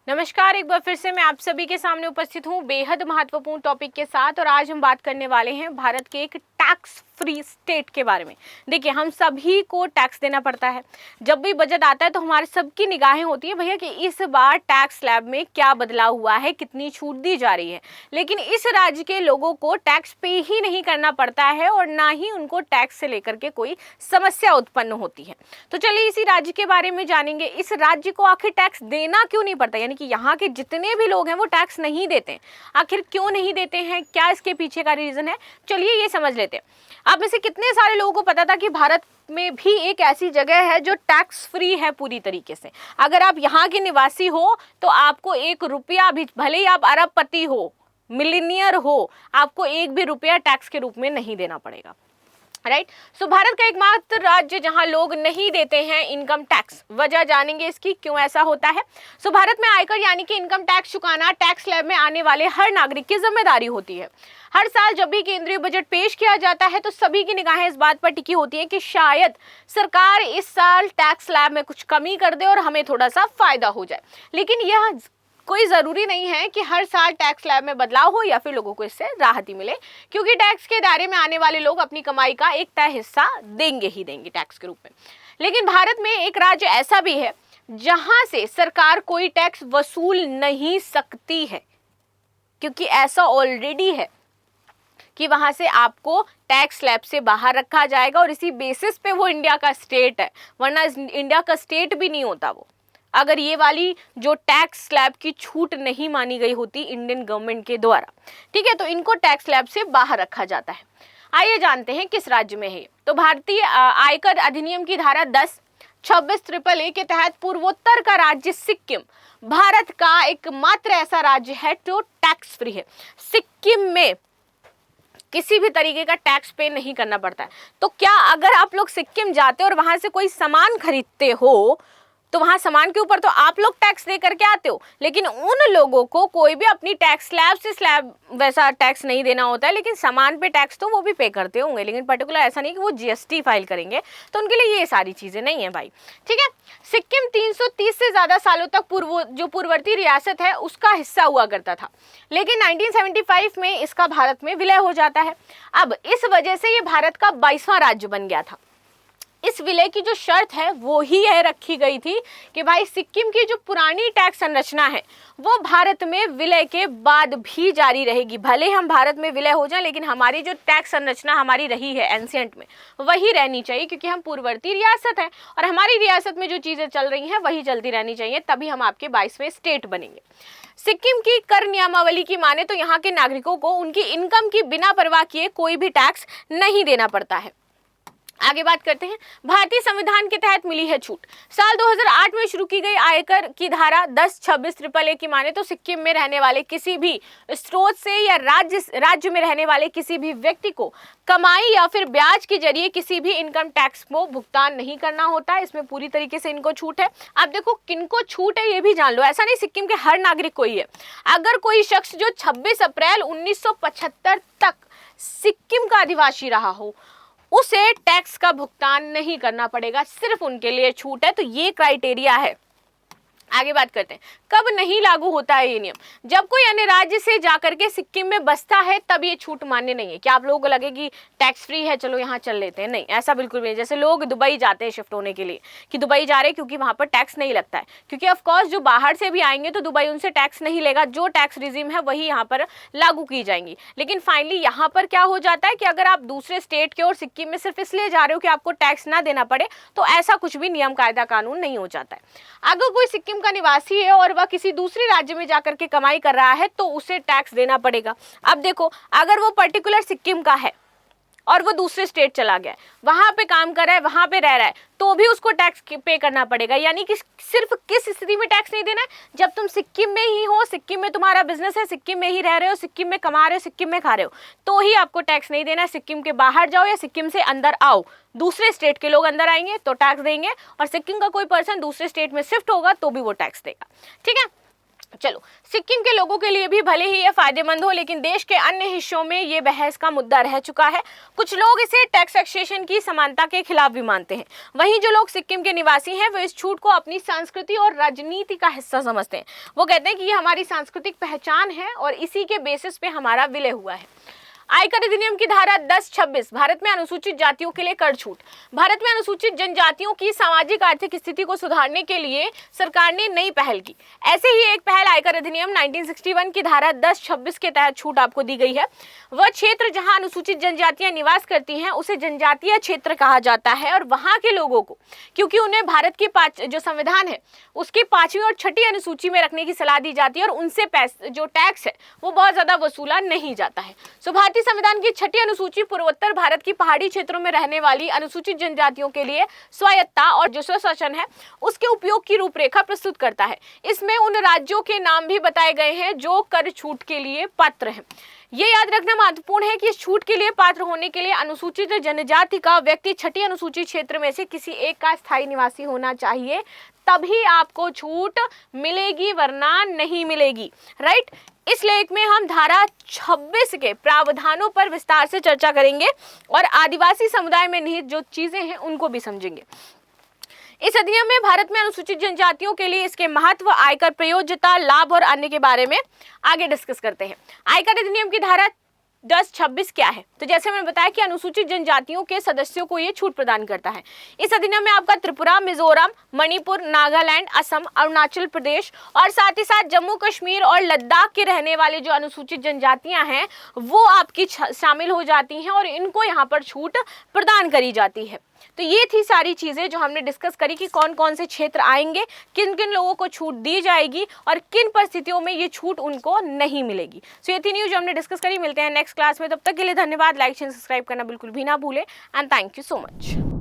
नमस्कार, एक बार फिर से मैं आप सभी के सामने उपस्थित हूँ बेहद महत्वपूर्ण टॉपिक के साथ। और आज हम बात करने वाले हैं भारत के एक टैक्स फ्री स्टेट के बारे में। देखिए, हम सभी को टैक्स देना पड़ता है। जब भी बजट आता है तो हमारे सबकी निगाहें होती है भैया कि इस बार टैक्स स्लैब में क्या बदलाव हुआ है, कितनी छूट दी जा रही है। लेकिन इस राज्य के लोगों को टैक्स पे ही नहीं करना पड़ता है और ना ही उनको टैक्स से लेकर के कोई समस्या उत्पन्न होती है। तो चलिए इसी राज्य के बारे में जानेंगे। इस राज्य को आखिर टैक्स देना क्यों नहीं पड़ता, यानी कि यहाँ के जितने भी लोग हैं वो टैक्स नहीं देते। आखिर क्यों नहीं देते हैं, क्या इसके पीछे का रीजन है, चलिए ये समझ लेते हैं। आप में से कितने सारे लोगों को पता था कि भारत में भी एक ऐसी जगह है जो टैक्स फ्री है पूरी तरीके से। अगर आप यहाँ के निवासी हो तो आपको 1 रुपया भी, भले ही आप अरबपति हो, मिलीनियर हो, आपको 1 भी रुपया टैक्स के रूप में नहीं देना पड़ेगा। राइट। सो भारत का एकमात्र राज्य जहां लोग नहीं देते हैं इनकम टैक्स। वजह जानेंगे इसकी, क्यों ऐसा होता है। सो भारत में आयकर यानी कि इनकम टैक्स चुकाना टैक्स स्लैब में आने वाले हर नागरिक की जिम्मेदारी होती है। हर साल जब भी केंद्रीय बजट पेश किया जाता है तो सभी की निगाहें इस बात पर टिकी होती है कि शायद सरकार इस साल टैक्स स्लैब में कुछ कमी कर दे और हमें थोड़ा सा फायदा हो जाए। लेकिन यह कोई ज़रूरी नहीं है कि हर साल टैक्स स्लैब में बदलाव हो या फिर लोगों को इससे राहत ही मिले, क्योंकि टैक्स के दायरे में आने वाले लोग अपनी कमाई का एक तय हिस्सा देंगे ही देंगे टैक्स के रूप में। लेकिन भारत में एक राज्य ऐसा भी है जहां से सरकार कोई टैक्स वसूल नहीं सकती है, क्योंकि ऐसा ऑलरेडी है कि वहां से आपको टैक्स स्लैब से बाहर रखा जाएगा और इसी बेसिस पे वो इंडिया का स्टेट है, वरना इंडिया का स्टेट भी नहीं होता वो, अगर ये वाली जो टैक्स स्लैब की छूट नहीं मानी गई होती इंडियन गवर्नमेंट के द्वारा। ठीक है, तो इनको टैक्स स्लैब से बाहर रखा जाता है। आइए जानते हैं किस राज्य में है। तो भारतीय आयकर अधिनियम की धारा 10(26)(a) के तहत पूर्वोत्तर का राज्य सिक्किम भारत का एकमात्र ऐसा राज्य है जो टैक्स फ्री है। सिक्किम में किसी भी तरीके का टैक्स पे नहीं करना पड़ता है। तो क्या अगर आप लोग सिक्किम जाते हो और वहां से कोई सामान खरीदते हो तो वहां सामान के ऊपर तो आप लोग टैक्स दे करके आते हो, लेकिन उन लोगों को कोई भी अपनी टैक्स स्लैब से स्लैब वैसा टैक्स नहीं देना होता है, लेकिन सामान पे टैक्स तो वो भी पे करते होंगे, लेकिन पर्टिकुलर ऐसा नहीं कि वो जीएसटी फाइल करेंगे। तो उनके लिए ये सारी चीजें नहीं है भाई। ठीक है, सिक्किम 330 से ज्यादा सालों तक पूर्ववर्ती रियासत है उसका हिस्सा हुआ करता था, लेकिन 1975 में इसका भारत में विलय हो जाता है। अब इस वजह से ये भारत का 22वां राज्य बन गया था। इस विलय की जो शर्त है वो ही यह रखी गई थी कि भाई सिक्किम की जो पुरानी टैक्स संरचना है वो भारत में विलय के बाद भी जारी रहेगी। भले हम भारत में विलय हो जाएं, लेकिन हमारी जो टैक्स संरचना हमारी रही है एंशिएंट में वही रहनी चाहिए, क्योंकि हम पूर्ववर्ती रियासत है और हमारी रियासत में जो चीज़ें चल रही हैं वही चलती रहनी चाहिए, तभी हम आपके 22वें स्टेट बनेंगे। सिक्किम की कर नियमावली की माने तो यहाँ के नागरिकों को उनकी इनकम की बिना परवाह किए कोई भी टैक्स नहीं देना पड़ता है। आगे बात करते हैं, भारतीय संविधान के तहत मिली है छूट। साल 2008 में शुरू की गई आयकर की धारा 10(26)(a) की माने तो सिक्किम में रहने वाले किसी भी स्रोत से या राज्य में रहने वाले किसी भी व्यक्ति को कमाई या फिर ब्याज के जरिए किसी भी इनकम टैक्स को भुगतान नहीं करना होता है। इसमें पूरी तरीके से इनको छूट है। अब देखो किनको छूट है ये भी जान लो, ऐसा नहीं सिक्किम के हर नागरिक को ही है। अगर कोई शख्स जो 26 अप्रैल 1975 तक सिक्किम का अधिवासी रहा हो उसे टैक्स का भुगतान नहीं करना पड़ेगा, सिर्फ उनके लिए छूट है। तो ये क्राइटेरिया है। आगे बात करते हैं, कब नहीं लागू होता है ये नियम। जब कोई अन्य राज्य से जाकर के सिक्किम में बसता है तब ये छूट मान्य नहीं है। क्या आप लोगों को लगे कि टैक्स फ्री है चलो यहाँ चल लेते हैं, नहीं, ऐसा बिल्कुल भी नहीं। जैसे लोग दुबई जाते हैं शिफ्ट होने के लिए कि दुबई जा रहे हैं क्योंकि वहाँ पर टैक्स नहीं लगता है, क्योंकि ऑफकोर्स जो बाहर से भी आएंगे तो दुबई उनसे टैक्स नहीं लेगा, जो टैक्स रिजीम है वही यहाँ पर लागू की जाएंगी। लेकिन फाइनली यहाँ पर क्या हो जाता है कि अगर आप दूसरे स्टेट के और सिक्किम में सिर्फ इसलिए जा रहे हो कि आपको टैक्स ना देना पड़े, तो ऐसा कुछ भी नियम कायदा कानून नहीं हो जाता है। अगर कोई सिक्किम का निवासी है और वह किसी दूसरे राज्य में जाकर के कमाई कर रहा है तो उसे टैक्स देना पड़ेगा। अब देखो, अगर वो पर्टिकुलर सिक्किम का है और वो दूसरे स्टेट चला गया है, वहां पे काम कर रहा है, वहां पे रह रहा है, तो भी उसको टैक्स पे करना पड़ेगा। यानी कि सिर्फ किस स्थिति में टैक्स नहीं देना है, जब तुम सिक्किम में ही हो, सिक्किम में तुम्हारा बिजनेस है, सिक्किम में ही रह रहे हो, सिक्किम में कमा रहे हो, सिक्किम में खा रहे हो, तो ही आपको टैक्स नहीं देना है। सिक्किम के बाहर जाओ या सिक्किम से अंदर आओ, दूसरे स्टेट के लोग अंदर आएंगे तो टैक्स देंगे, और सिक्किम का कोई पर्सन दूसरे स्टेट में शिफ्ट होगा तो भी वो टैक्स देगा। ठीक है, चलो, सिक्किम के लोगों के लिए भी भले ही ये फायदेमंद हो, लेकिन देश के अन्य हिस्सों में ये बहस का मुद्दा रह चुका है। कुछ लोग इसे टैक्स टैक्सेशन की समानता के खिलाफ भी मानते हैं। वहीं जो लोग सिक्किम के निवासी हैं वो इस छूट को अपनी संस्कृति और राजनीति का हिस्सा समझते हैं। वो कहते हैं कि ये हमारी सांस्कृतिक पहचान है और इसी के बेसिस पे हमारा विलय हुआ है। आयकर अधिनियम की धारा 1026 भारत में अनुसूचित जातियों के लिए कर छूट। भारत में अनुसूचित जनजातियों की सामाजिक आर्थिक स्थिति को सुधारने के लिए सरकार ने नई पहल की। ऐसे ही एक पहल आयकर अधिनियम 1961 की धारा 1026 के तहत छूट आपको दी गई है। वह क्षेत्र जहां अनुसूचित जनजातियां निवास करती हैं उसे जनजातीय क्षेत्र कहा जाता है और वहां के लोगों को, क्योंकि उन्हें भारत की जो संविधान है उसकी 5वीं और 6ठी अनुसूची में रखने की सलाह दी जाती है और उनसे जो टैक्स है वो बहुत ज्यादा वसूला नहीं जाता है। सो भारतीय संविधान की 6ठी अनुसूची पूर्वोत्तर भारत की पहाड़ी क्षेत्रों में रहने वाली अनुसूचित जनजातियों के लिए स्वायत्ता और जो स्वशासन है उसके उपयोग की रूपरेखा प्रस्तुत करता है। इसमें उन राज्यों के नाम भी बताए गए हैं जो कर छूट के लिए पात्र हैं। ये याद रखना महत्वपूर्ण है कि इस छूट के लिए पात्र होने के लिए अनुसूचित जनजाति का व्यक्ति 6ठी अनुसूची क्षेत्र में से किसी एक का स्थायी निवासी होना चाहिए, तभी आपको छूट मिलेगी, वरना नहीं मिलेगी। राइट। इस लेख में हम धारा 26 के प्रावधानों पर विस्तार से चर्चा करेंगे और आदिवासी समुदाय में निहित जो चीजें हैं उनको भी समझेंगे। इस अधिनियम में भारत में अनुसूचित जनजातियों के लिए इसके महत्व, आयकर प्रयोज्यता, लाभ और अन्य के बारे में आगे डिस्कस करते हैं। आयकर अधिनियम की धारा 1026 क्या है? तो जैसे मैंने बताया कि अनुसूचित जनजातियों के सदस्यों को ये छूट प्रदान करता है। इस अधिनियम में आपका त्रिपुरा, मिजोरम, मणिपुर, नागालैंड, असम, अरुणाचल प्रदेश और साथ ही साथ जम्मू कश्मीर और लद्दाख के रहने वाले जो अनुसूचित जनजातियां हैं वो आपकी शामिल हो जाती हैं और इनको यहाँ पर छूट प्रदान करी जाती है। तो ये थी सारी चीजें जो हमने डिस्कस करी कि कौन कौन से क्षेत्र आएंगे, किन किन लोगों को छूट दी जाएगी और किन परिस्थितियों में ये छूट उनको नहीं मिलेगी। सो ये थी न्यूज जो हमने डिस्कस करी। मिलते हैं नेक्स्ट क्लास में, तब तक के लिए धन्यवाद। लाइक शेयर सब्सक्राइब करना बिल्कुल भी ना भूलें and thank you so much.